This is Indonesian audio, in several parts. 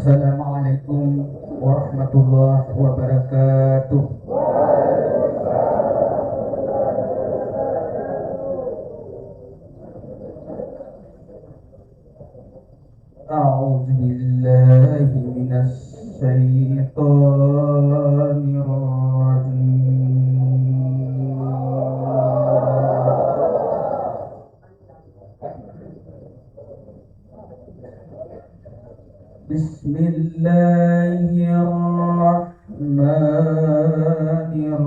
Assalamualaikum warahmatullahi wabarakatuh. A'udzu billahi minasy syaithanir rajim. Bismillahirrahmanirrahim.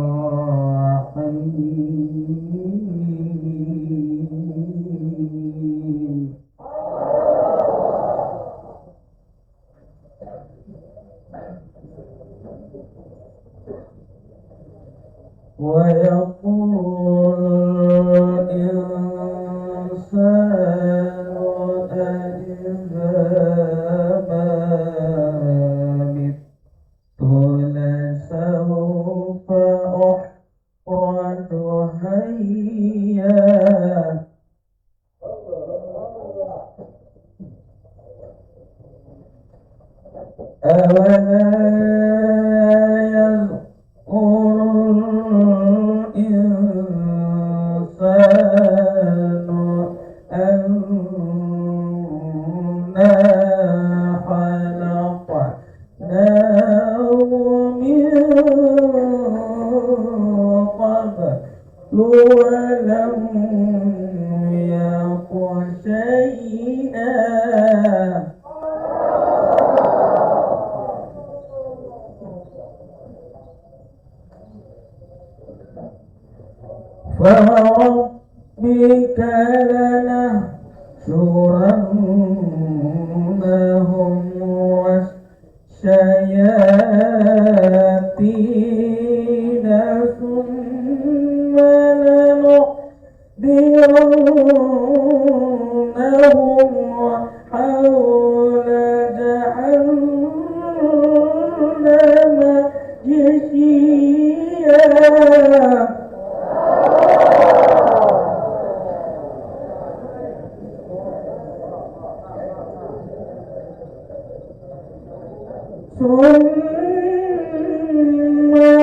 ويقول الإنسان أإذا ما مت لسوف أخرج حيا أولا الإنسان أنا خلقناه من قبل ولم يك شيئا فوربك لنحشرنهم والشياطين ثم لنحضرنهم حول جهنم جثيا ثم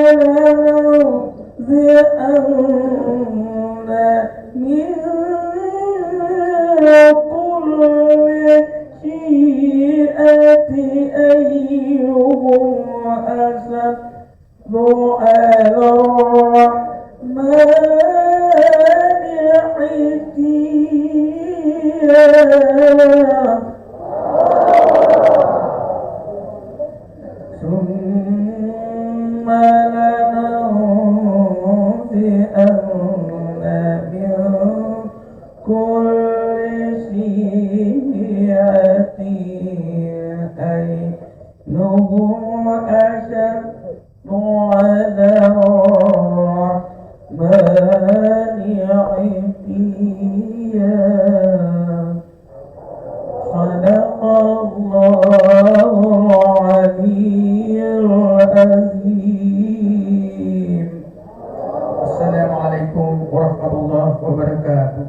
لننزعن من كل شيئة أيهم أشد على الرحمن عتيا ثم لننزعن من كل شيعة أيهم أشد على الرحمن عتيا صدق الله العلي العظيم. Assalamualaikum warahmatullahi wabarakatuh.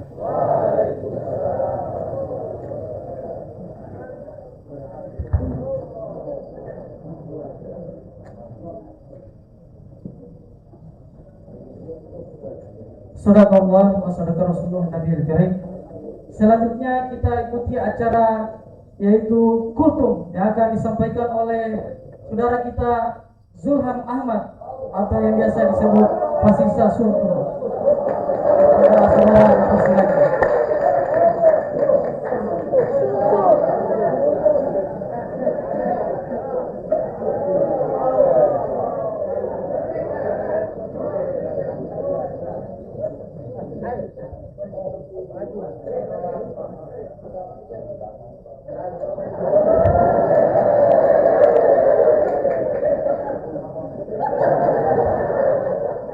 Sadaqallah wa sadaqa Rasulullah Nabiyil Karim. Selanjutnya kita ikuti acara yaitu kultum yang akan disampaikan oleh saudara kita Zulham Ahmad atau yang biasa disebut Pasisa Sultan. Saudara persilakan.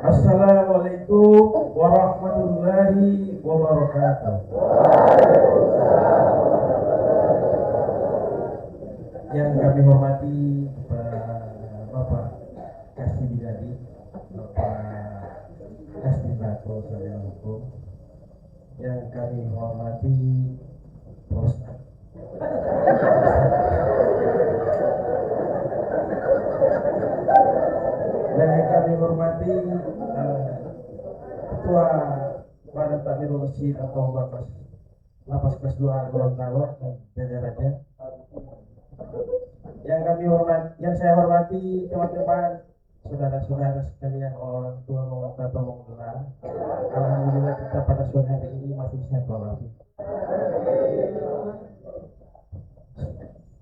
Assalamualaikum warahmatullahi wabarakatuh. Yang kami hormati Bapak Kasih Bidadi, Bapak Kasih Bato Sarjana Hukum, yang kami hormati Ustaz masjid atau lapas kelas 2 Gorontalo dan jajarannya. Yang saya hormati teman-teman, saudara-saudara sekalian, orang tua maupun kata mengelola. Alhamdulillah kita pada sore hari ini masih sehat walafiat.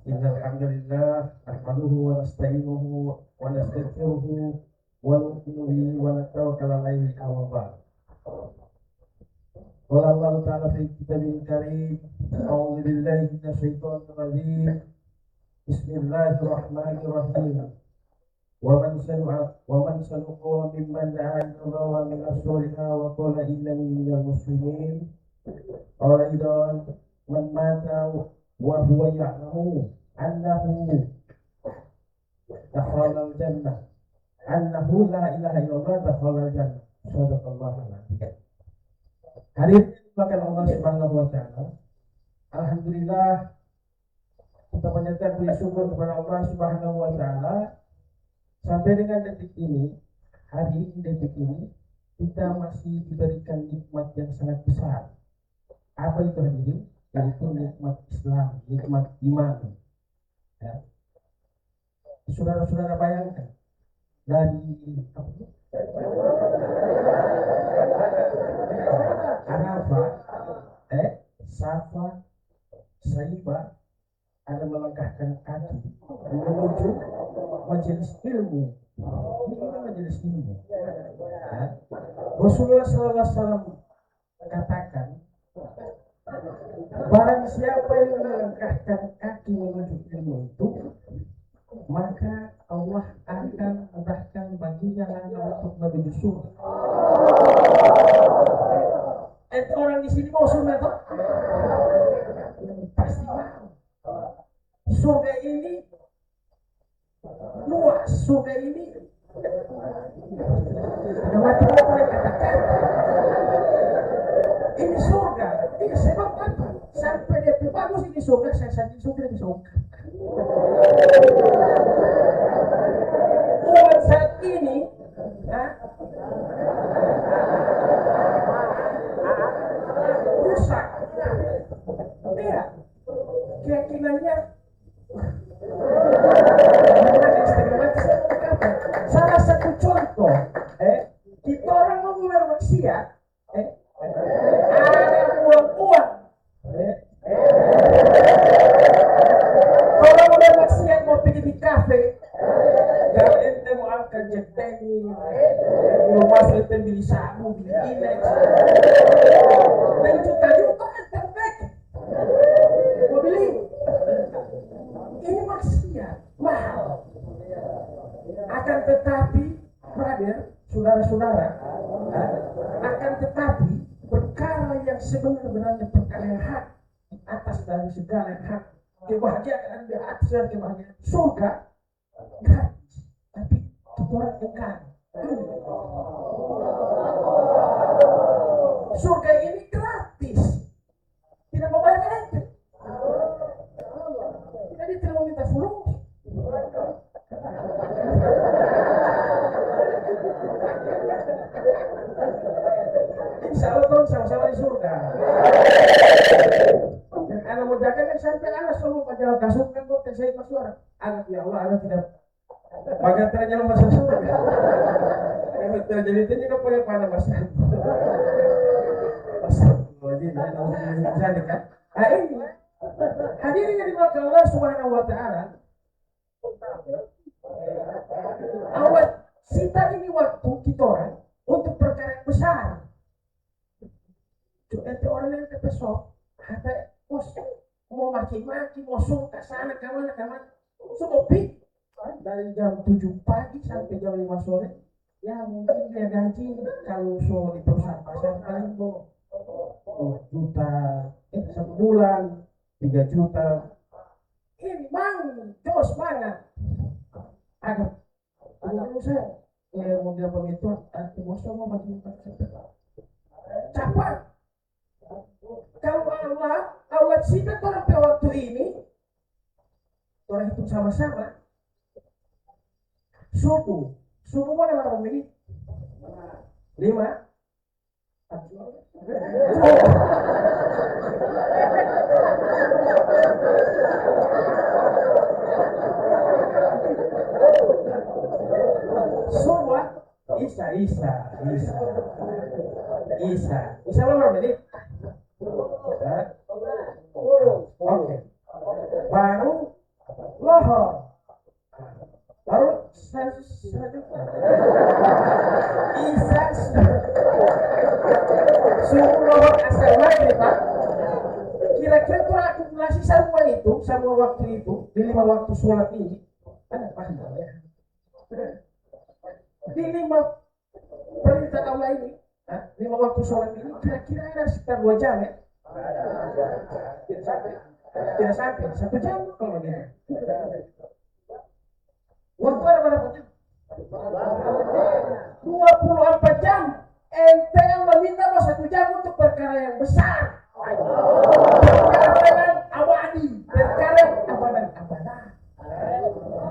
Alhamdulillah, nahmaduhu wa nasta'inuhu wa nastaghfiruhu wa nu'minu bihi wa natawakkal 'alaihi wa ba'd. Qala Allah ta'ala fi kitabil karim, a'udzu billahi minasy syaithanir rajim. Bismillahirrahmanirrahim. Wa man sanuqa mimman da'a ila Allah wa min as-solihin wa qala innani minal muslimin. Qala idan man mata wa huwa ya'lamu annahu dakhala al-jannah, annahu la ilaha illallah dakhala al-jannah. Shadaqallahu alazim. Hadirin dimuliakan Allah Subhanahu wa taala. Alhamdulillah kita panjatkan puji syukur kepada Allah Subhanahu wa taala sampai dengan detik ini, hari ini, detik ini kita masih diberikan nikmat yang sangat besar. Apa itu hadirin? Yaitu nikmat Islam, nikmat iman. Ya. Saudara-saudara bayangkan dari Arafah, Safa, Saibah ada melangkahkan kaki menuju majelis ilmu. Ini majelis ilmu. Ya. Rasulullah SAW katakan, barang siapa yang melangkahkan kaki menuju ilmu itu, maka Allah akan mudahkan baginya langkah untuk menuju surga. Orang di sini mau surga toh? Pasti mau. Surga ini luas, surga ini ada mati boleh katakan ini surga. Ini sebab apa? Sampai dia bagus ini surga, saya saja surga bisa ungkap. Umat saat ini rusak. Lihat keyakinannya salah satu contoh kita orang mau bermaksiat ada uang kalau mau bermaksiat mau pergi di kafe kalau ente mau angkat jeteng rumah ente beli sabu beli inek dan juta-juta ente mau beli ini maksiat mahal. Akan tetapi brother, saudara-saudara, akan tetapi perkara yang sebenarnya perkara yang hak di atas dari segala yang hak, kebahagiaan di atas dari kebahagiaan surga gratis, tapi kita orang enggan. Surga ini gratis, tidak membayar ente. Jadi tidak mau minta fulus. Insya Allah terus sama-sama di surga. Dan anak muda kan sampai anak semua pacaran kasut kan kok saya masuk orang. Anak ya Allah, anak tidak bagian ternyata masuk surga. Kalau terjadi itu juga pakai panah masuk. Jadi jadi kan. Ini hadirin yang dimuliakan Allah Subhanahu wa taala. Awal kita ini waktu kita orang untuk perkara yang besar. Itu orang yang kepesok, ada mau maki-maki, mau suruh ke sana, ke mana, semua pik dari jam 7 pagi sampai jam 5 sore. Ya mungkin dia gaji kalau so di perusahaan pasar paling 2 juta, 1 bulan 3 juta. Ini mang, jos banget. Ada saya mobil penghitung, nanti bos mau bagi capat. Kalau Allah cinta orang pada waktu ini, orang hitung sama-sama. Subuh mana berapa menit? 5. Semua Isa berapa menit? Hah? Oke. Baru lohor. Baru selanjutnya. Isa subuh lohor asal maghrib, Pak. Kira-kira tuh akumulasi semua waktu itu di 5 waktu sholat ini. Paham ya? Di 5 perintah Allah ini, 5 waktu sholat ini kira-kira ada sekitar 2 jam ya? Tidak sampai 1 jam kalau gitu. Waktu ada berapa jam? 24 jam. Ente yang meminta mau 1 jam untuk perkara yang besar. Perkara yang awadi, perkara yang abadan.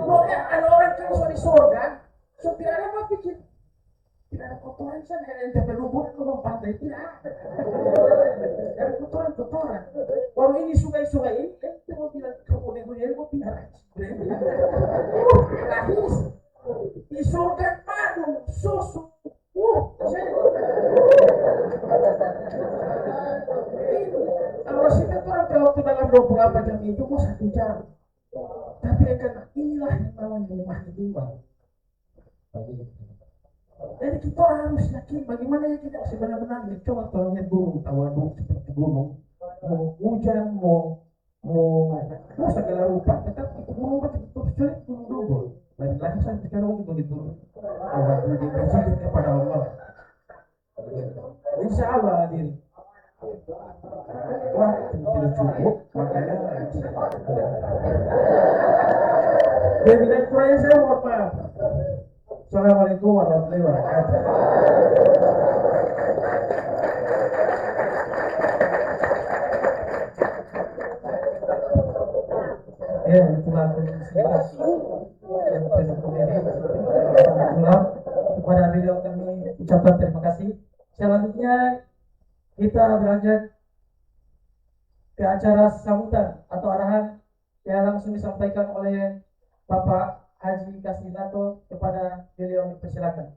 Makanya ada orang kalau di surga, so tidak ada apa pikir. Tidak ada kotoran sana yang ente berlubur ke pantai, tidak ada kotoran. Baru ini sungai-sungai ini, ente mau bilang kamu di dunia ini mau pindah lahis di surga madu, susu. Kalau sih orang waktu dalam 24 jam itu mau 1 jam. Tapi karena inilah yang namanya rumah kedua. Jadi kita harus yakin bagaimana ya kita sebenarnya coba kalau lihat gunung, tawaduk seperti gunung, mau hujan, mau segala rupa, tetap itu gunung terus sulit gunung dulu. Dari lahir sampai sekarang itu begitu. Waktu dia bersujud kepada Allah. Insya Allah hadir. Wah, tidak cukup, makanya dia bilang kurangnya saya mohon maaf. Assalamualaikum warahmatullahi wabarakatuh. Ya, itulah yang kepada beliau kami ucapkan terima kasih. Selanjutnya kita beranjak ke acara sambutan atau arahan yang langsung disampaikan oleh Bapak Haji Kasinato kepada beliau, dipersilakan.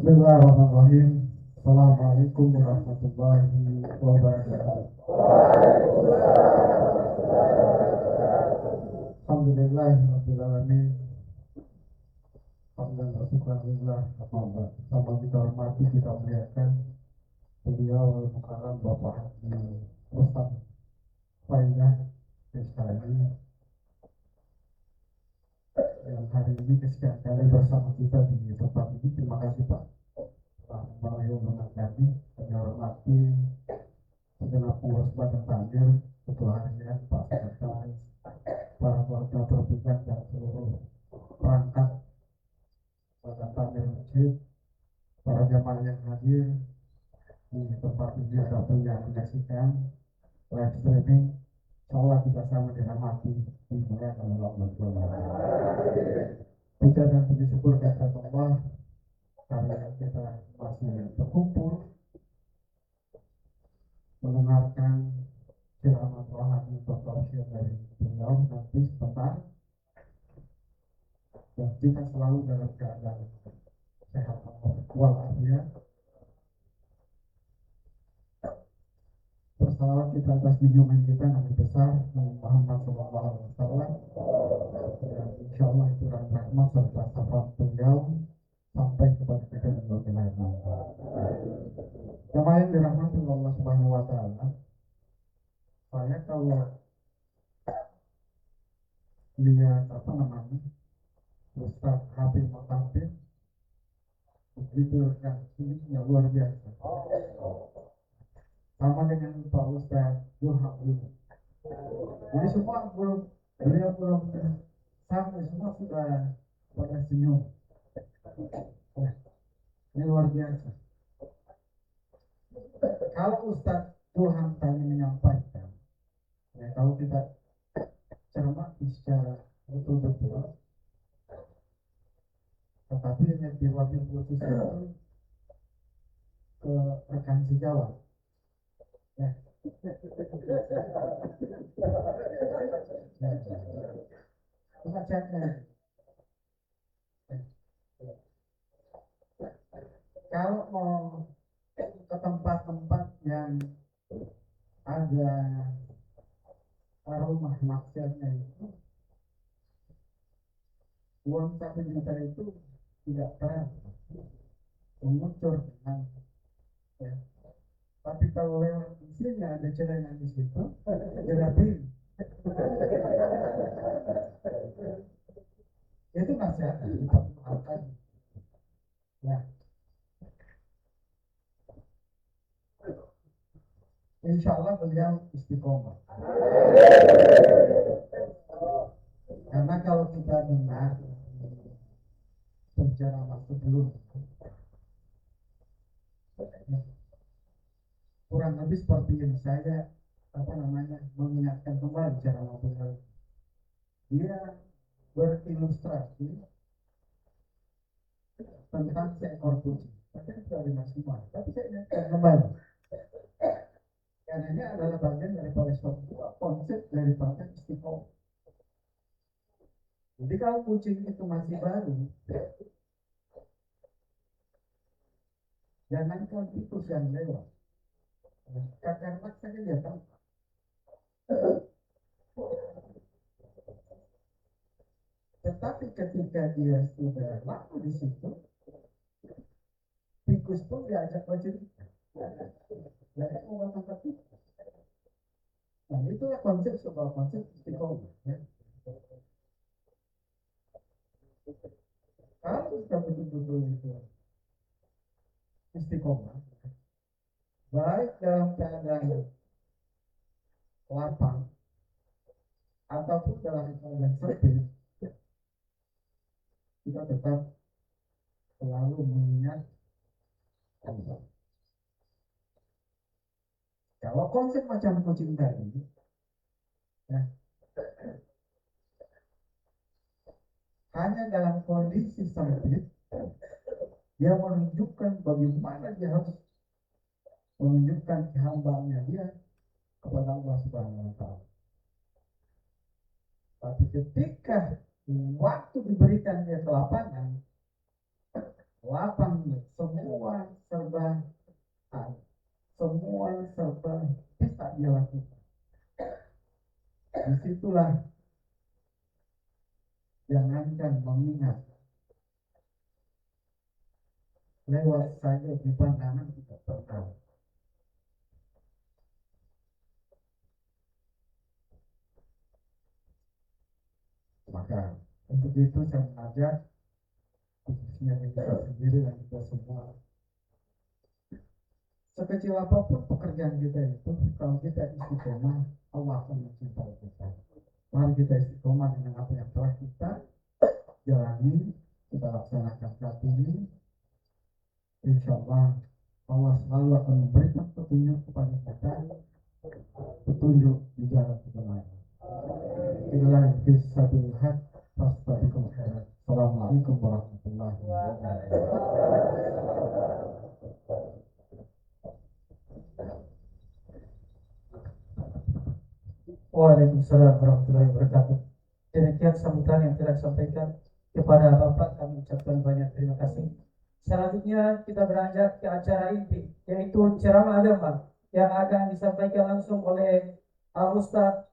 Bismillahirrahmanirrahim. Assalamualaikum warahmatullahi wabarakatuh. Alhamdulillahirabbil alamin. Alhamdulillah sama kita hormati, kita muliakan beliau Mukarram Bapak Haji Ustaz Faidah SKI yang hari ini kesekian kali bersama kita di tempat ini. Terima kasih Pak telah mengundang kami, menghormati segenap pengurus Badan Takmir, Ketua Harian, Pak Sekretaris, para keluarga terdekat dan seluruh perangkat Badan Takmir Masjid, para jamaah yang hadir di tempat ini ataupun yang menyaksikan live streaming. Insyaallah kita sama dirahmati dimuliakan oleh Allah Subhanahu wa taala. Puja dan puji syukur kepada Allah karena kita masih berkumpul mendengarkan ceramah rohani bertausiah dari beliau nanti sebentar, dan kita selalu dalam keadaan sehat walafiat. Bersalawat kita atas junjungan kita Nabi besar Nabi Muhammad SAW, dan insya Allah itu rahmat serta syafaat beliau sampai kepada kita dan bagi lain. Jamaah yang dirahmati Allah Subhanahu wa taala, saya kalau lihat Ustaz Habib Mutafid begitu kan, ini luar biasa. sama dengan Pak Ustadz Zulham dulu. Jadi semua belum, beliau belum sampai, semua sudah pada senyum. Wah, ini luar biasa. Kalau Ustadz Zulham tadi menyampaikan, ya kalau kita cermati secara betul-betul, tetapi yang di wabil khusus itu ke rekan sejawat, ya. Kita ceknya, kalau mau ke tempat-tempat yang ada aroma maksiatnya itu, uang 1 juta itu tidak terang mengucur dengan, ya. Tapi kalau lewat di sini ada celengan di situ, berarti itu nasihat kita makan. Ya, insya Allah beliau istiqomah. Karena kalau kita dengar penceramah sebelum, kurang lebih seperti yang saya mengingatkan kembali cara beliau. Dia berilustrasi tentang seekor kucing. Tapi sudah dengar semua. Tapi saya ingatkan kembali. Karena ini adalah bagian daripada sebuah konsep daripada istiqomah. Jadi kalau kucing itu masih baru, jangankan tikus yang lewat, kakarnak saja dia tahu. Tetapi ketika dia sudah lama di situ, tikus pun diajak bercerita. Jadi mau tangkap tikus. Nah, itulah konsep sebuah konsep istiqomah. Ya. Kalau kita betul-betul itu istiqomah, baik dalam keadaan lapang ataupun dalam keadaan sempit, kita tetap selalu mengingat Allah. Kalau konsep macam kucing tadi, ya, hanya dalam kondisi sempit, dia menunjukkan bagaimana dia harus menunjukkan kehambaannya dia kepada Allah Subhanahu wa Ta'ala. Tapi ketika waktu diberikan dia ke lapangan, lapang semua serba bisa dia lakukan. Disitulah jangankan mengingat, lewat saja di pandangan tidak pernah. Maka untuk itu saya mengajak khususnya kita sendiri dan kita semua, sekecil apapun pekerjaan kita itu, kalau kita istiqomah, Allah akan mencintai kita. Mari kita istiqomah dengan apa yang telah kita jalani, kita laksanakan saat ini. Insya Allah Allah selalu akan memberikan petunjuk kepada kita, petunjuk di jalan kebenaran. Inilah kisah hak fastabiqul khairat. Assalamualaikum warahmatullahi wabarakatuh. Waalaikumsalam warahmatullahi wabarakatuh. Demikian sambutan yang telah disampaikan kepada Bapak, kami ucapkan banyak terima kasih. Selanjutnya kita beranjak ke acara inti, yaitu ceramah agama yang akan disampaikan langsung oleh Al-Ustadz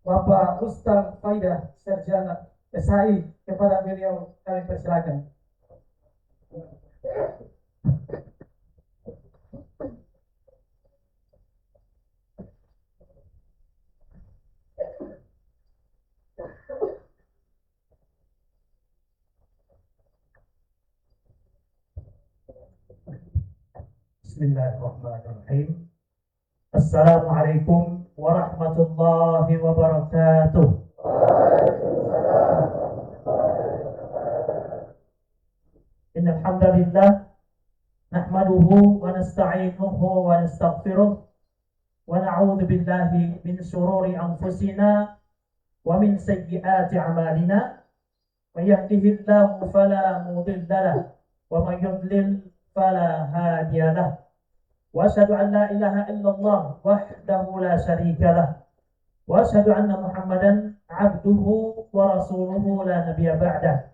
Bapak Rustam Faidah, Sarjana SHI. Kepada beliau kami persilakan. Bismillahirrahmanirrahim. Assalamualaikum warahmatullahi wabarakatuh. Innal hamdalillah nahmaduhu wa nasta'inuhu wa nastaghfiruh wa na'udzu billahi min shururi anfusina wa min sayyiati a'malina. May yahdihillahu fala mudilla lahu wa may yudlil fala hadiya lahu. Wa asyhadu an la ilaha illallah wahdahu la syarika lahu wa asyhadu anna Muhammadan 'abduhu wa rasuluhu la nabiyya ba'dahu.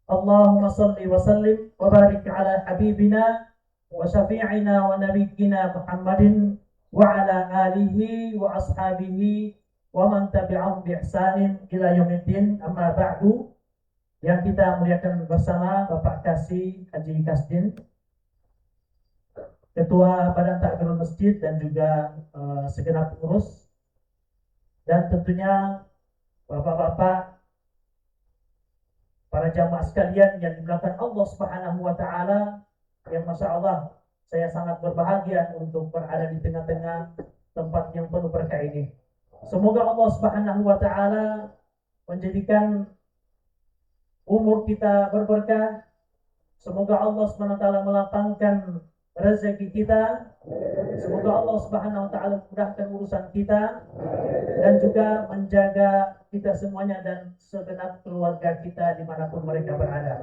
Allahumma salli wa sallim wa barik ala habibina wa syafi'ina wa nabiyyina Muhammadin wa ala alihi wa ashabihi wa man tabi'ahum bi ihsanin ila yaumiddin. Amma ba'du. Yang kita muliakan bersama Bapak Kasih Haji Kasdin, Ketua Badan Takbirul Masjid, dan juga segenap pengurus, dan tentunya Bapak-bapak, para jamaah sekalian yang dimuliakan Allah Subhanahu wa taala, yang Masya Allah saya sangat berbahagia untuk berada di tengah-tengah tempat yang penuh berkah ini. Semoga Allah Subhanahu wa taala menjadikan umur kita berberkah. Semoga Allah Subhanahu wa taala melapangkan rezeki kita. Semoga Allah Subhanahu wa taala mudahkan urusan kita dan juga menjaga kita semuanya dan segenap keluarga kita dimanapun mereka berada.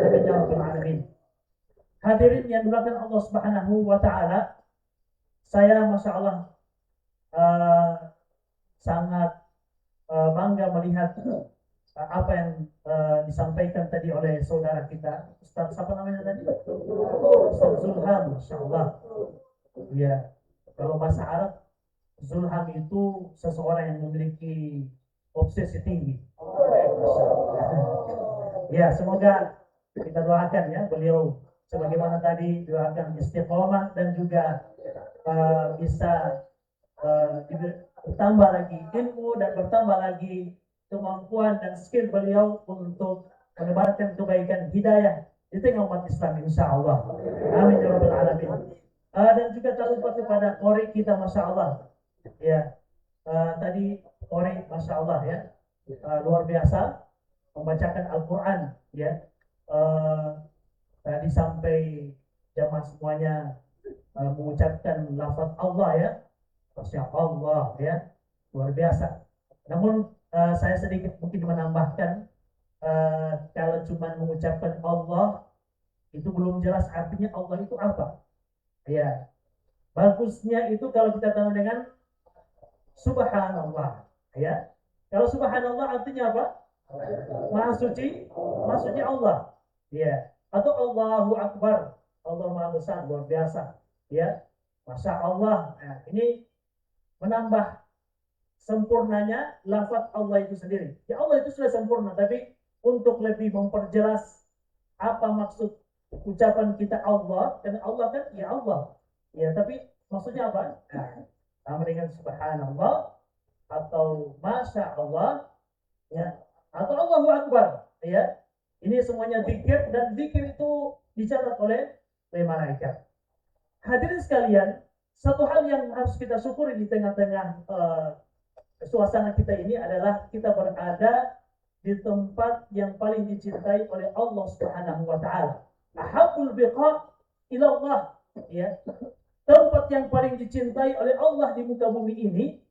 Amin ya rabbal alamin. Hadirin yang dimuliakan Allah Subhanahu wa taala, saya Masya Allah sangat bangga melihat apa yang disampaikan tadi oleh saudara kita, Ustaz siapa namanya tadi? Ustaz Zulham, Masya Allah. Ya, kalau bahasa Arab, Zulham itu seseorang yang memiliki obsesi tinggi. Ya, semoga kita doakan ya beliau sebagaimana tadi doakan istiqomah dan juga bisa bertambah lagi ilmu dan bertambah lagi kemampuan dan skill beliau untuk menebarkan kebaikan hidayah di tengah umat Islam, insya Allah. Amin ya rabbal alamin. Dan juga tak lupa kepada Qori kita, Masya Allah. Ya, tadi Qori, Masya Allah ya, luar biasa membacakan Al-Quran ya. Tadi sampai jamaah semuanya mengucapkan lafaz Allah ya, Masya Allah ya, luar biasa. Namun saya sedikit mungkin menambahkan, kalau cuma mengucapkan Allah itu belum jelas artinya Allah itu apa. Ya, bagusnya itu kalau kita tahu dengan Subhanallah. Ya, kalau Subhanallah artinya apa? Maha suci, maksudnya Allah. Ya, atau Allahu Akbar, Allah Maha Besar, luar biasa. Ya, Masya Allah. Nah, ini menambah sempurnanya lafaz Allah itu sendiri. Ya, Allah itu sudah sempurna, tapi untuk lebih memperjelas apa maksud ucapan kita Allah, karena Allah kan ya Allah. Ya, tapi maksudnya apa? Sama dengan Subhanallah atau Masya Allah ya, atau Allahu Akbar ya. Ini semuanya zikir, dan zikir itu dicatat oleh malaikat. Hadirin sekalian, satu hal yang harus kita syukuri di tengah-tengah suasana kita ini adalah kita berada di tempat yang paling dicintai oleh Allah Subhanahu wa taala. Ahabbul biqa ila Allah ya. Tempat yang paling dicintai oleh Allah di muka bumi ini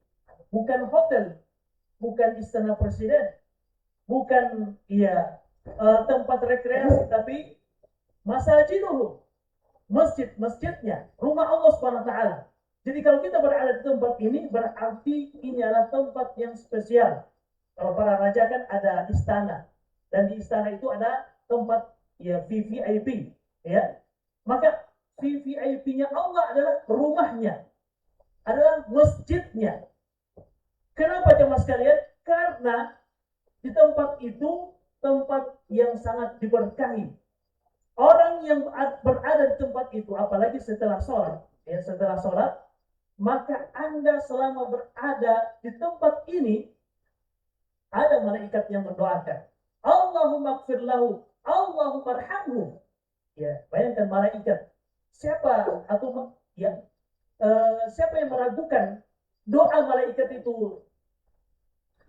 bukan hotel, bukan istana presiden, bukan tempat rekreasi, tapi masajiduhu, masjid-masjidnya, rumah Allah Subhanahu wa taala. Jadi kalau kita berada di tempat ini, berarti ini adalah tempat yang spesial. Kalau para raja kan ada istana, dan di istana itu ada tempat ya VVIP, ya. Maka VVIP-nya Allah adalah rumahnya, adalah masjidnya. Kenapa jemaah sekalian? Karena di tempat itu tempat yang sangat diberkahi. Orang yang berada di tempat itu, apalagi setelah sholat, ya setelah sholat, maka Anda selama berada di tempat ini ada malaikat yang mendoakan, Allahumma ighfir lahu, Allahumma arhamhu. Ya, bayangkan malaikat. Siapa atau ya siapa yang meragukan doa malaikat itu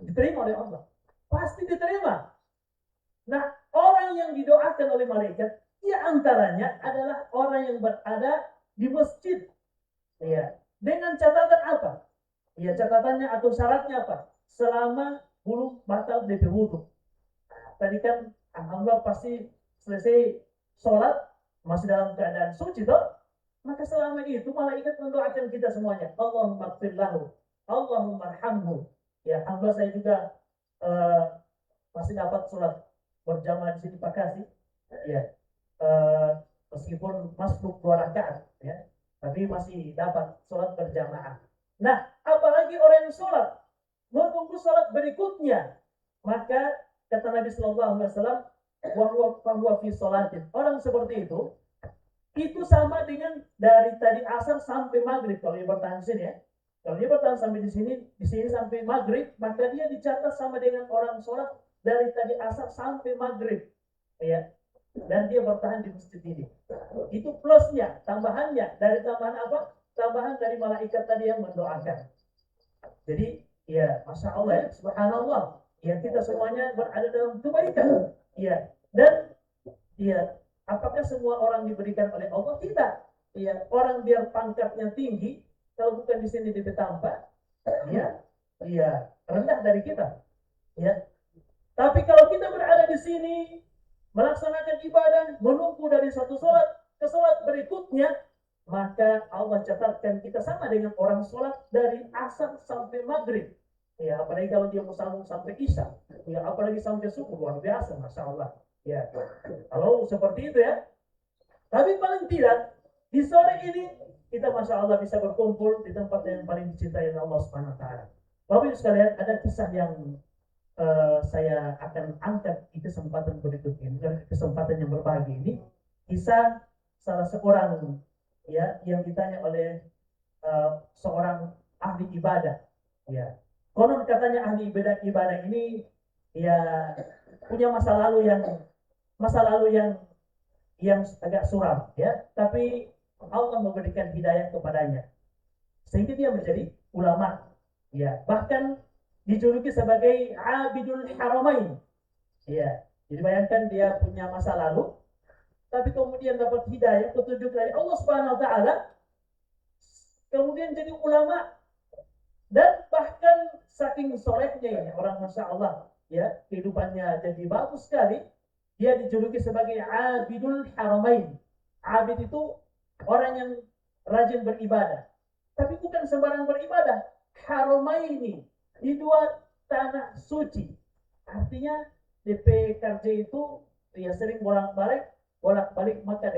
diterima oleh Allah? Pasti diterima. Nah, orang yang didoakan oleh malaikat, di antaranya adalah orang yang berada di masjid. Ya. Dengan catatan apa? Ya, catatannya atau syaratnya apa? Selama belum batal DP wudhu. Tadi kan alhamdulillah pasti selesai sholat masih dalam keadaan suci toh, maka selama itu malaikat mendoakan kita semuanya. Allahumma ighfir lahu, Allahumma arhamhu. Ya, alhamdulillah saya juga masih dapat sholat berjamaah di sini Pak Kasih. Ya, meskipun masuk 2 rakaat, ya, tapi masih dapat sholat berjamaah. Nah, apalagi orang yang sholat menunggu sholat berikutnya, maka kata Nabi Shallallahu Alaihi Wasallam, wa fi sholatin. Orang seperti itu sama dengan dari tadi asar sampai maghrib. Kalau dia bertahan di sini ya, kalau dia bertahan sampai di sini sampai maghrib, maka dia dicatat sama dengan orang sholat dari tadi asar sampai maghrib, ya. Dan dia bertahan di masjid ini. Itu plusnya, tambahannya. Dari tambahan apa? Tambahan dari malaikat tadi yang mendoakan. Jadi, ya, masya Allah ya, subhanallah. Ya, kita semuanya berada dalam kebaikan. Ya, dan ya, apakah semua orang diberikan oleh Allah? Tidak. Ya, orang biar pangkatnya tinggi, kalau bukan di sini ditambah, ya, rendah dari kita. Ya. Tapi kalau kita berada di sini, melaksanakan ibadah, menunggu dari satu sholat ke sholat berikutnya, maka Allah catatkan kita sama dengan orang sholat dari asar sampai maghrib. Ya, apalagi kalau dia musambung sampai isya, ya, apalagi sampai subuh, luar biasa, masya Allah. Ya, kalau seperti itu ya. Tapi paling tidak di sore ini kita masya Allah bisa berkumpul di tempat yang paling dicintai Allah Subhanahu Wa Taala. Bapak Ibu sekalian, ada kisah yang saya akan angkat di kesempatan berikut ini, kesempatan yang berbagi ini, kisah salah seorang ya yang ditanya oleh seorang ahli ibadah. Ya, konon katanya ahli ibadah ini ya punya masa lalu yang agak suram, ya, tapi Allah memberikan hidayah kepadanya sehingga dia menjadi ulama, ya, bahkan dijuluki sebagai Abidul Haramain. Ya, jadi bayangkan dia punya masa lalu, tapi kemudian dapat hidayah, petunjuk dari Allah Subhanahu Wa Taala, kemudian jadi ulama, dan bahkan saking solehnya ini orang, masya Allah, ya, kehidupannya jadi bagus sekali. Dia dijuluki sebagai Abidul Haramain. Abid itu orang yang rajin beribadah, tapi bukan sembarang beribadah. Haramaini, di 2 tanah suci. Artinya DP KJ itu ya sering bolak-balik Makkah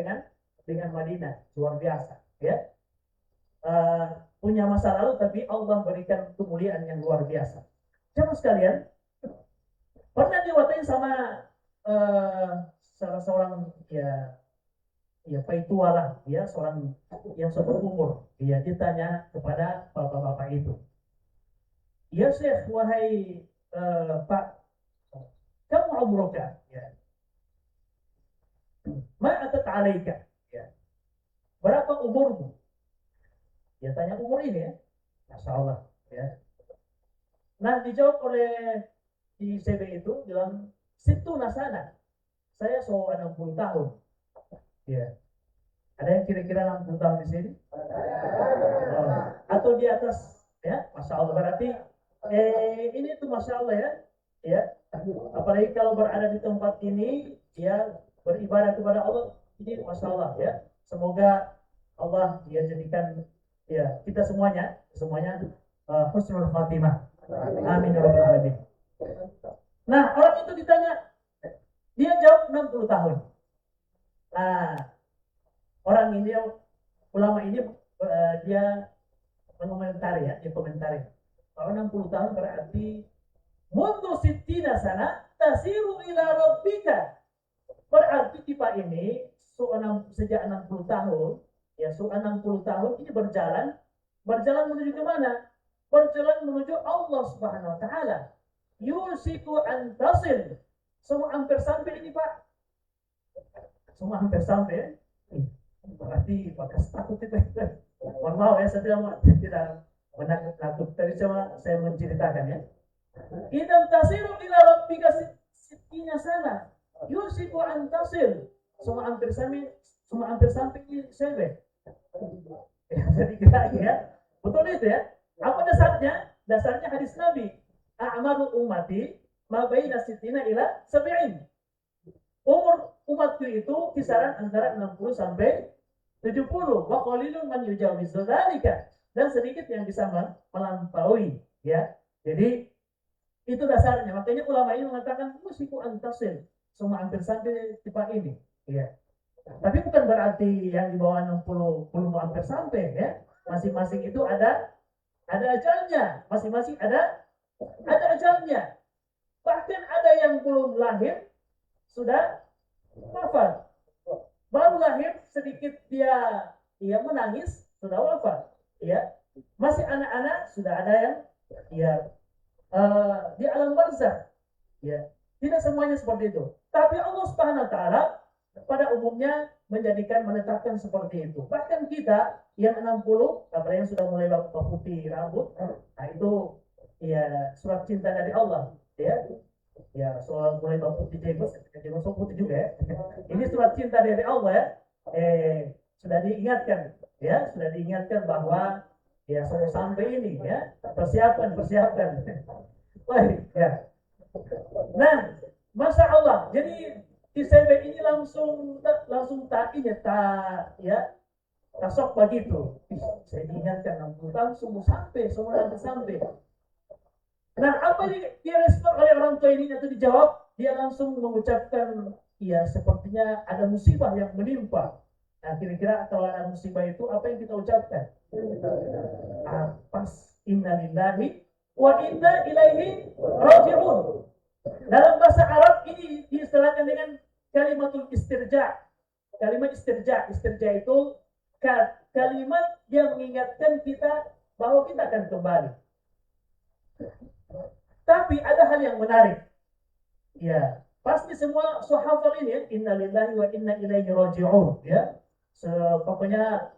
dengan Madinah. Luar biasa, ya. Punya masa lalu, tapi Allah berikan kemuliaan yang luar biasa. Jemaah sekalian, pernah diwatain sama salah seorang ya tua lah, ya, seorang yang seumur. Ya, ditanya kepada bapak-bapak itu, ya Syekh, wahai Pak, kamu umroka, ya, ma atat alaika, ya, berapa umurmu? Dia tanya umur ini, ya, masya Allah, ya. Nah, dijawab oleh di CB itu, bilang situ nasana, saya 60 tahun, ya. Ada yang kira-kira 60 tahun di sini? Atau di atas, ya, masya Allah, berarti ini tuh masya Allah, ya, apalagi kalau berada di tempat ini, ya, beribadah kepada Allah, ini masya Allah, ya. Semoga Allah ya jadikan ya kita semuanya husnul khatimah. Amin ya rabbal alamin. Nah, orang itu ditanya, dia jawab 60 tahun. Nah, orang ini, ulama ini dia mengomentari, ya, dia komentari. Kalau 60 tahun berarti mundu sittina sana tasiru ila rabbika. Berarti tipe ini sejak 60 tahun, ya, 60 tahun ini berjalan menuju ke mana? Berjalan menuju Allah Subhanahu Wa Taala. Yusiku an tasil. Semua hampir sampai ini, Pak. Semua hampir sampai. Berarti bakas takut itu. Mohon maaf ya, saya tidak menakut-nakut, tapi cuma saya menceritakan ya. Idam tasiru ila rabbika sittina sana. Yusiku an tasil. Semua hampir sampai di sebe. Ya, jadi kira ya. Betul itu ya. Apa dasarnya? Dasarnya hadis Nabi. A'malu ummati ma baina sittina ila sab'in. Umur umatku itu kisaran antara 60 sampai 70. Wa qalilun man yujawizu dzalika. Dan sedikit yang bisa melampaui ya. Jadi itu dasarnya. Makanya ulama ini mengatakan musiku antasil. Semua hampir sampai tipe ini. Ya. Tapi bukan berarti yang di bawah 60 belum hampir sampai ya. Masing-masing itu ada ajalnya. Masing-masing ada ajalnya. Bahkan ada yang belum lahir sudah wafat. Baru lahir sedikit dia menangis sudah wafat. Ya. Masih anak-anak sudah ada yang di alam barzakh. Ya. Tidak semuanya seperti itu. Tapi Allah Subhanahu wa taala pada umumnya menetapkan seperti itu. Bahkan kita yang 60, apalagi yang sudah mulai putih rambut, nah itu ya surat cinta dari Allah, ya. Ya, soal mulai putih jenggot putih juga ya. Ini surat cinta dari Allah ya. Sudah diingatkan bahwa ya sampai ini ya, persiapan. Baik, ya. Nah, Masya Allah, jadi di CB ini langsung tasok begitu. Saya diingatkan 60 tahun semua sampai. Nah, apa yang dia respon oleh orang tua ini atau dijawab? Dia langsung mengucapkan, ya sepertinya ada musibah yang menimpa. Nah, kira-kira kalau ada musibah itu apa yang kita ucapkan? Pas inna lillahi wa inna ilaihi raji'un. Dalam bahasa Arab ini diistilahkan dengan kalimatul istirja. Kalimat istirja itu kalimat yang mengingatkan kita bahwa kita akan kembali. Tapi ada hal yang menarik. Ya, pasti semua hafal ini ya, inna lillahi wa inna ilaihi raji'un ya. Pokoknya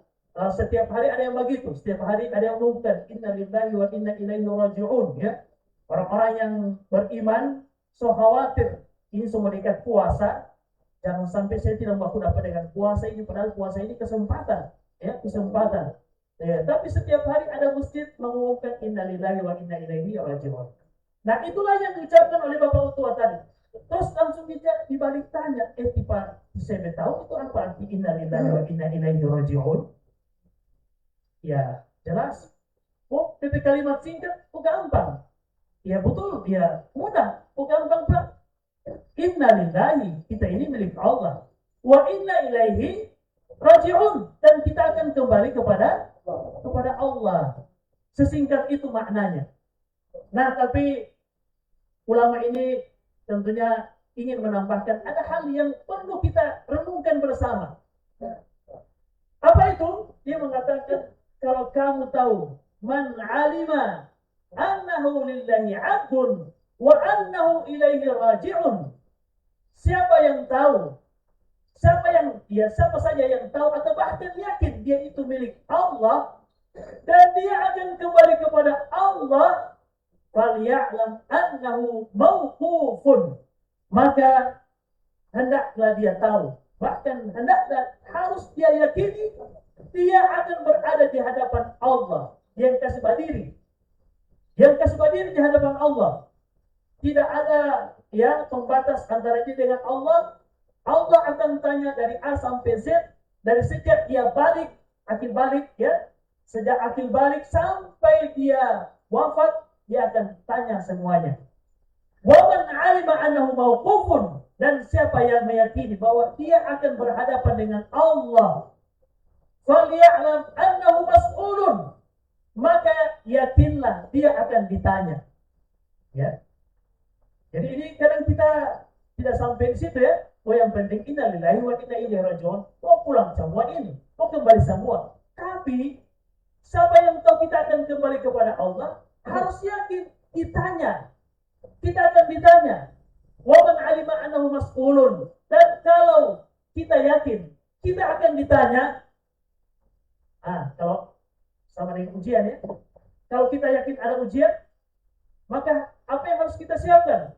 setiap hari ada yang begitu, setiap hari ada yang mengumumkan inna lillahi wa inna ilaihi raji'un ya. Orang-orang yang beriman khawatir ini semua dekat puasa, jangan sampai saya tidak mampu dapat dengan puasa ini, padahal puasa ini kesempatan. Ya, tapi setiap hari ada masjid mengumumkan innalillahi wa inna ilaihi raji'un. Nah, itulah yang diucapkan oleh Bapak tua tadi. Terus langsung dibalik tanya, saya tahu itu apa arti innalillahi wa inna ilaihi raji'un? Ya, jelas. Oh, tapi kalimat singkat, gampang. Ya betul, ya mudah, gampang Pak. Inna lillahi, kita ini milik Allah. Wa inna ilaihi raji'un, dan kita akan kembali kepada Allah. Sesingkat itu maknanya. Nah, tapi ulama ini tentunya ingin menambahkan ada hal yang perlu kita renungkan bersama. Apa itu? Dia mengatakan, kalau kamu tahu, man alima annahu lillahi 'abdun wa annahu ilaihi raji'un. Siapa yang tahu? Siapa saja yang tahu atau bahkan yakin dia itu milik Allah dan dia akan kembali kepada Allah, falya'lam annahu mawqufun. Maka hendaklah dia tahu, bahkan harus dia yakini dia akan berada di hadapan Allah yang kasih berdiri di hadapan Allah. Tidak ada pembatas antara dia dengan Allah. Allah akan tanya dari A sampai Z, dari sejak dia akil balik sejak akil balik sampai dia wafat, dia akan tanya semuanya. Wa man 'alima annahu mawqufun, dan siapa yang meyakini bahwa dia akan berhadapan dengan Allah, falya'lam annahu mas'ulun, maka yakinlah dia akan ditanya. Ya. Jadi ini kadang kita tidak sampai di situ ya. Oh, yang penting inna lillahi wa inna ilaihi raji'un. Oh, pulang semua ini. Oh, kembali semua. Tapi siapa yang tahu kita akan kembali kepada Allah, harus yakin ditanya. Kita akan ditanya. Wa man 'alima annahu mas'ulun. Dan kalau kita yakin kita akan ditanya, kalau sama dengan ujian ya. Kalau kita yakin ada ujian, maka apa yang harus kita siapkan?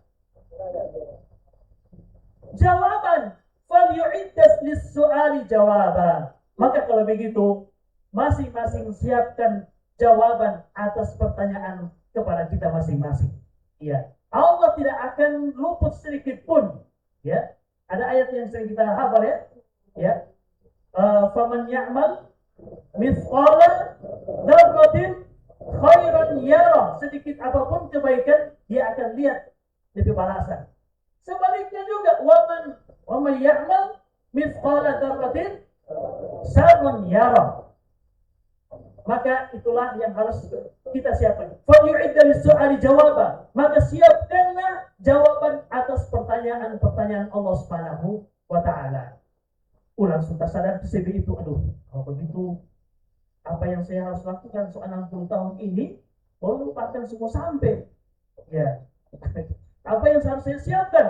Jawaban. Falyu'iddas lis-su'ali jawaban. Maka kalau begitu, masing-masing siapkan jawaban atas pertanyaan kepada kita masing-masing. Ya, Allah tidak akan luput sedikit pun. Ya, ada ayat yang sering kita hafal ya. Ya, faman ya'mal mithqala dzarratin khairan yarah. Sedikit apapun kebaikan, dia akan lihat dari balasan. Sebaliknya juga, waman ya'mal mithqala dzarratin syarran yarah. Maka itulah yang harus kita siapkan. Falyu'idda lis-su'ali jawaban. Maka siapkanlah jawaban atas pertanyaan-pertanyaan Allah Subhanahu wa taala. Ulang sudah sadar CB itu, aduh, kalau begitu apa yang saya harus lakukan selama 60 tahun ini baru lupakan semua sampai. Ya. Apa yang harus saya siapkan?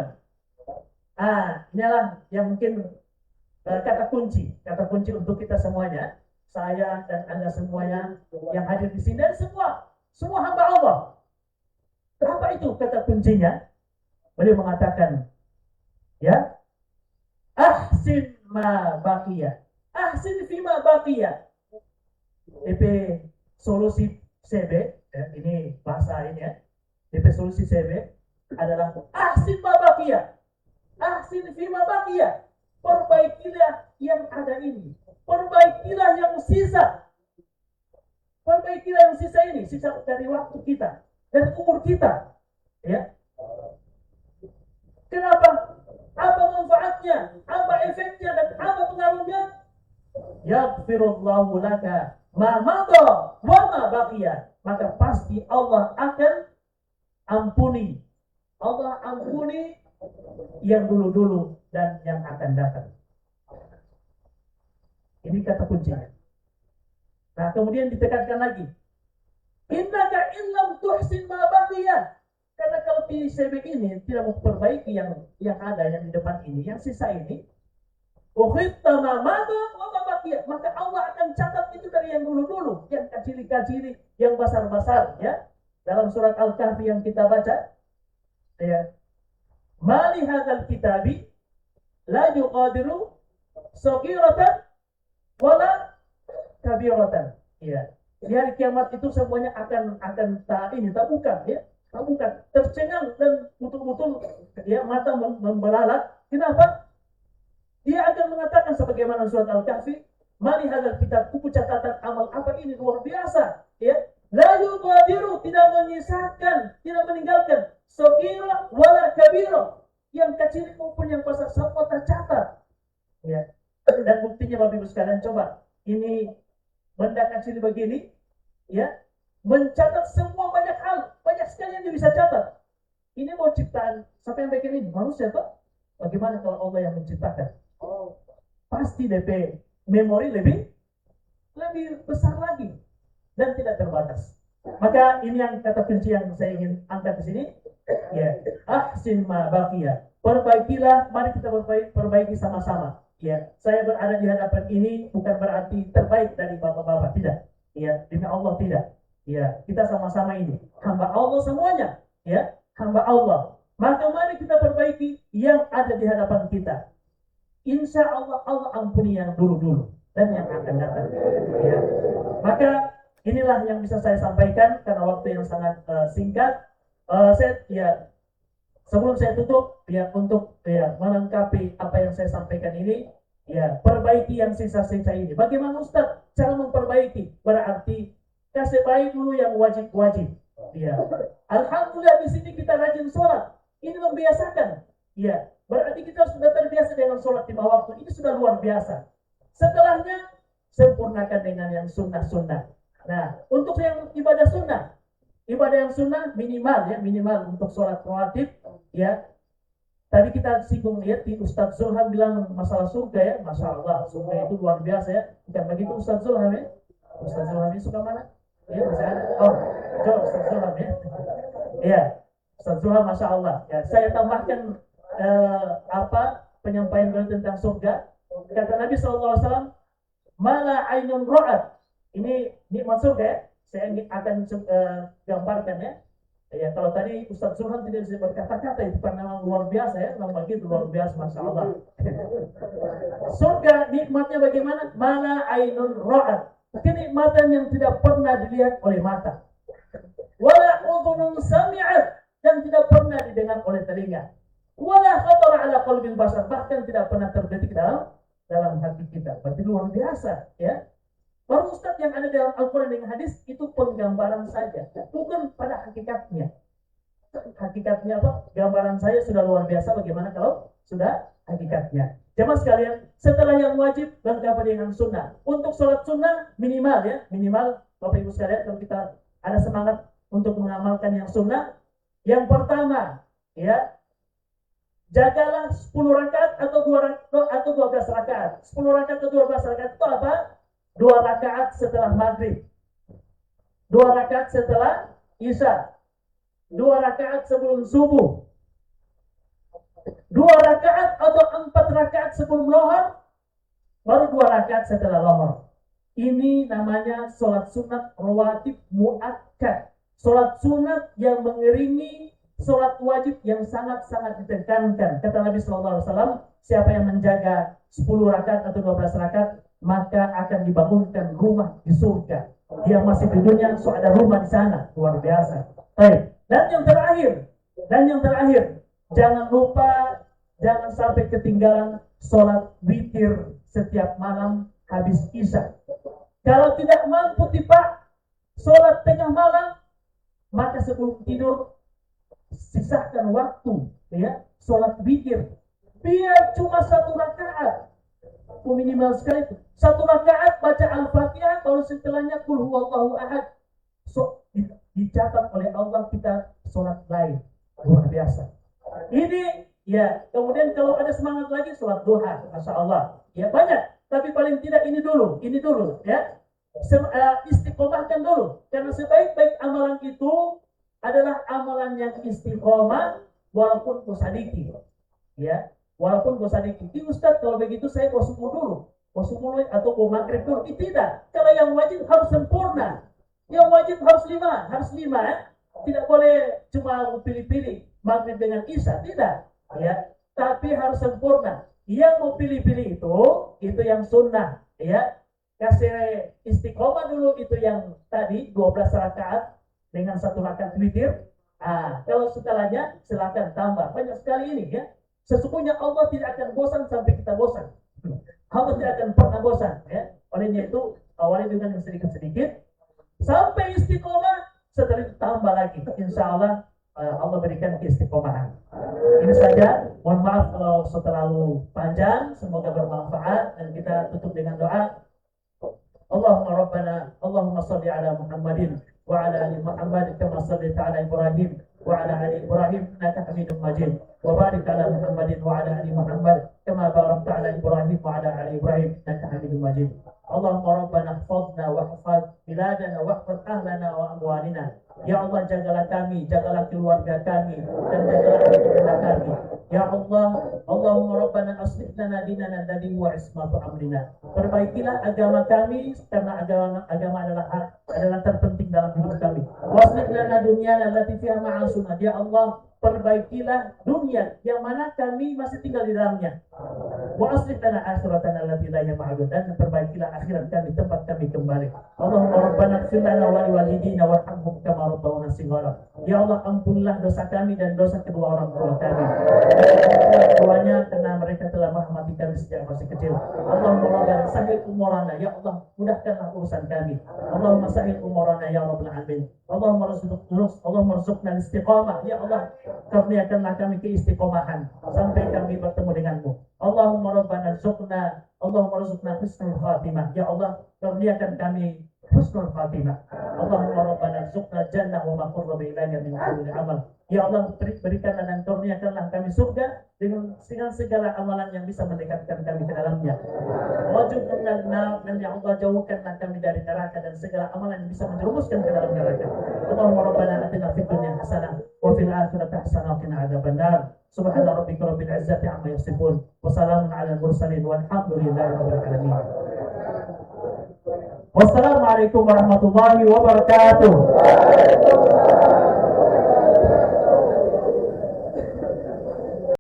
Inilah yang mungkin kata kunci untuk kita semuanya. Saya dan Anda semuanya yang hadir di sini dan semua hamba Allah. Apa itu kata kuncinya? Beliau mengatakan, ya, ahsin ma baqiya. Ahsin fi ma baqiya. DP solusi CB, ini bahasa ini ya. DP solusi CB adalah ahsin ma baqiya. Ahsin fi ma baqiya. Perbaikilah yang ada ini. Perbaikilah yang sisa. Perbaikilah yang sisa ini, sisa dari waktu kita, dari umur kita. Ya. Kenapa? Apa manfaatnya? Apa efeknya dan apa pengaruhnya? Yaghfirullahu laka ma madha wa ma baqiya. Maka pasti Allah akan ampuni. Allah ampuni yang dulu-dulu dan yang akan datang. Ini kata kuncinya. Nah, kemudian ditekankan lagi. Innaka illam tuhsin ma baqiya. Karena kalau di CB ini tidak memperbaiki yang ada yang di depan ini, yang sisa ini, ukhitta ma madha wa ma baqiya. Maka Allah akan catat itu dari yang dulu-dulu, yang kecil-kecil, yang besar-besar ya. Dalam surat Al-Kahfi yang kita baca, ya. Mali hadzal kitabi la yuqadiru saghiratan wala kabiratan. Ya. Di hari kiamat itu semuanya akan tak buka ya. Tak buka, tercengang dan betul-betul ya mata membelalak. Kenapa? Dia akan mengatakan sebagaimana surat Al-Kahfi, mali hadzal kitab, buku catatan amal apa ini luar biasa, ya. La yuqadiru, tidak menyisakan, tidak meninggalkan saghira wala kabira. Yang kecil maupun yang besar semua tercatat. Ya. Dan buktinya Bapak Ibu sekalian, coba ini benda kecil begini ya, mencatat semua banyak hal, banyak sekali yang dia bisa catat. Ini mau ciptaan siapa yang bikin ini? Manusia toh? Bagaimana kalau Allah yang menciptakan? Pasti DP memori lebih besar lagi dan tidak terbatas. Maka ini yang kata kunci yang saya ingin angkat di sini. Ya, ahsin ma baqiya. Perbaikilah, mari kita perbaiki sama-sama. Ya, saya berada di hadapan ini bukan berarti terbaik dari bapak-bapak, tidak. Ya, demi Allah tidak. Ya, kita sama-sama ini hamba Allah semuanya. Ya, hamba Allah. Maka mari kita perbaiki yang ada di hadapan kita. Insya Allah Allah ampuni yang dulu-dulu dan yang akan datang. Ya. Maka inilah yang bisa saya sampaikan karena waktu yang sangat singkat. Sebelum saya tutup ya, untuk ya melengkapi apa yang saya sampaikan ini, ya perbaiki yang sisa-sisa ini. Bagaimana Ustaz cara memperbaiki? Berarti kasih baik dulu yang wajib-wajib. Ya, alhamdulillah di sini kita rajin sholat. Ini membiasakan. Ya, berarti kita sudah terbiasa dengan sholat 5 waktu. Ini sudah luar biasa. Setelahnya sempurnakan dengan yang sunnah-sunnah. Nah, untuk yang ibadah sunnah minimal untuk sholat rawatib ya. Tadi kita singgung lihat di Ustaz Zulham bilang masalah surga ya, masya Allah surga itu luar biasa ya. Bukan begitu Ustaz Zulham ya? Ustaz Zulham ini suka mana? Ya masih ada. Ustaz Zulham ya. Ya, Ustaz Zulham masya Allah. Ya, saya tambahkan penyampaian beliau tentang surga. Kata Nabi SAW, mala ainun ra'at. Ini nikmat surga ya. Saya akan gambarkan ya. Ya kalau tadi Ustaz Zulhan tidak bisa berkata-kata itu karena memang luar biasa ya, memang begitu luar biasa, masya Allah. Surga nikmatnya bagaimana? Mana ainun ra'at, kenikmatan yang tidak pernah dilihat oleh mata. Wala udhunun sami'at, dan tidak pernah didengar oleh telinga. Wala khatara ala qalbil basar, bahkan tidak pernah terbetik dalam hati kita. Berarti luar biasa ya. Baru Ustaz yang ada dalam Al-Quran dengan hadis itu penggambaran saja, bukan pada hakikatnya. Hakikatnya apa? Gambaran saya sudah luar biasa, bagaimana kalau sudah hakikatnya? Jemaah sekalian, setelah yang wajib lengkap dengan sunnah. Untuk sholat sunnah minimal ya, minimal Bapak Ibu sekalian, kalau kita ada semangat untuk mengamalkan yang sunnah, yang pertama ya, jagalah 10 rakaat atau 12 rakaat. 10 rakaat atau 12 rakaat itu apa? 2 rakaat setelah maghrib, 2 rakaat setelah isya, 2 rakaat sebelum subuh, 2 rakaat atau 4 rakaat sebelum lohor, baru 2 rakaat setelah lohor. Ini namanya sholat sunat rawatib muakkad, sholat sunat yang mengiringi sholat wajib yang sangat-sangat ditekankan. Kata Nabi SAW, siapa yang menjaga 10 rakaat atau 12 rakaat, maka akan dibangunkan rumah di surga. Dia masih di dunia, so ada rumah di sana. Luar biasa. Baik. Dan yang terakhir, jangan lupa, jangan sampai ketinggalan sholat witir setiap malam habis isya. Kalau tidak mampu tiba sholat tengah malam, maka sebelum tidur sisakan waktu ya sholat witir. Biar cuma 1 rakaat, minimal sekali itu 1 rakaat, baca Al-Fatihah, baru setelahnya qul huwallahu ahad. So dicatat oleh Allah kita sholat lain. Luar biasa. Ini ya, kemudian kalau ada semangat lagi sholat duha, masya Allah. Ya banyak, tapi paling tidak ini dulu ya. Istiqomahkan dulu, karena sebaik-baik amalan itu adalah amalan yang istiqomah walaupun musadiki ya, walaupun musadiki. Ustaz, kalau begitu saya mau subuh dulu atau mau maghrib dulu. Tidak, kalau yang wajib harus sempurna, yang wajib harus lima ya. Tidak boleh cuma pilih-pilih maghrib dengan isya, tidak ya, tapi harus sempurna. Yang mau pilih-pilih itu yang sunnah ya. Kasih istiqomah dulu itu yang tadi 12 rakaat dengan 1 rakaat witir. Kalau setelahnya silakan tambah. Banyak sekali ini ya. Sesungguhnya Allah tidak akan bosan sampai kita bosan. Allah tidak akan pernah bosan ya. Olehnya itu awalnya dengan sedikit-sedikit sampai istiqomah, setelah itu tambah lagi. Insya Allah Allah berikan keistiqomahan. Ini saja. Mohon maaf kalau terlalu panjang. Semoga bermanfaat, dan kita tutup dengan doa. Allahumma salli ala Muhammadin wa ala ali Muhammad kama sallaita ala Ibrahim wa ala ali Ibrahim innaka Hamidum Majid, wa barik ala Muhammadin wa ala ali Muhammad kama barakta ala Ibrahim wa ala ali Ibrahim innaka Hamidum Majid. Allahumma rabbana ihfazna wa ihfaz biladana wa ihfaz ahlana wa amwalina. Ya Allah, jagalah kami, jagalah keluarga kami, dan jagalah anak kami. Ya Allah, Allahumma rabbana aslih lana dinana alladhi huwa ismatu amrina. Perbaikilah agama kami, karena agama adalah terpenting dalam hidup kami. Waslih lana dunyana allati fiha ma'asuna. Ya Allah, perbaikilah dunia yang mana kami masih tinggal di dalamnya. Wa aslih lana akhiratana allati la yam'adun, dan perbaikilah akhirat kami, tempat kami kembali. Allahumma rabbana ighfir lana wa liwalidina warhamhum kama rabbawna shighara. Ya Allah, ampunilah dosa kami dan dosa kedua orang tua kami. Keduanya karena mereka telah merahmati kami sejak masih kecil. Allahumma rabbana sahil umurana. Ya Allah, mudahkanlah urusan kami. Allahumma sahil umurana ya rabbal alamin. Allahumma rzuqna istiqamah. Ya Allah, karuniakanlah kami keistiqomahan sampai kami bertemu denganmu. Allahumma rabbana rzuqna husnul khatimah. Ya Allah, karuniakan kami husnul khatimah. Allahumma rabbana rzuqna jannah wa ma qurraba ilayha min qawli amal. Ya Allah, berikanlah dan karuniakanlah kami surga dengan segala amalan yang bisa mendekatkan kami ke dalamnya. Wajibna, dan ya Allah, jauhkanlah kami dari neraka dan segala amalan yang bisa menjerumuskan ke dalam neraka. Allahumma rabbana atina fid dunya hasanah wa fil akhirati hasanah wa qina adzabannar. Subhana rabbika rabbil izzati amma yasifun wa salamun alal mursalin walhamdulillahi rabbil alamin. Wassalamualaikum warahmatullahi wabarakatuh.